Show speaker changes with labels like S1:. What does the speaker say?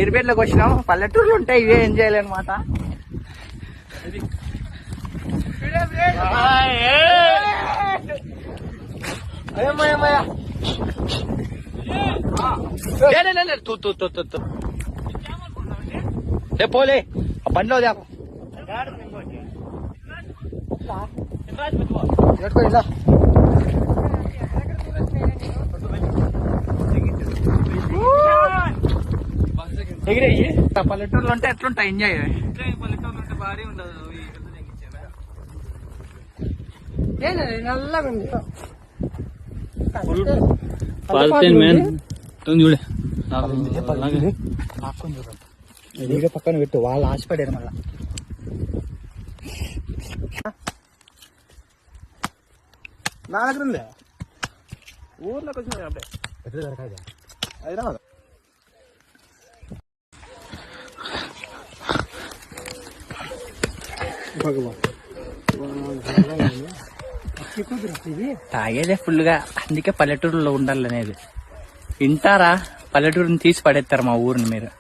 S1: ఇరుపేట్లోకి వచ్చినాం. పల్లెటూర్లు ఉంటాయి, ఇవే ఏం చేయాలన్నమాట. పోలే బండిలో దాకు ఎగిరేయి. పల్లెటూరులో ఉంటే ఎట్లుంటాయి ఎంజాయ్. పల్లెటూరులో ఉంటే భారీ ఉండదు. చూడే పక్కన పెట్టు, వాళ్ళు ఆశపడారు మళ్ళా. నా దగ్గర ఉందే ఊర్లోకి వచ్చిన అప్పుడే ఎట్లా దొరకాలి హైదరాబాద్. తాగేదే ఫుల్ గా, అందుకే పల్లెటూరులో ఉండాలనేది. వింటారా? పల్లెటూరుని తీసి పడేస్తారు మా ఊరిని మీరు.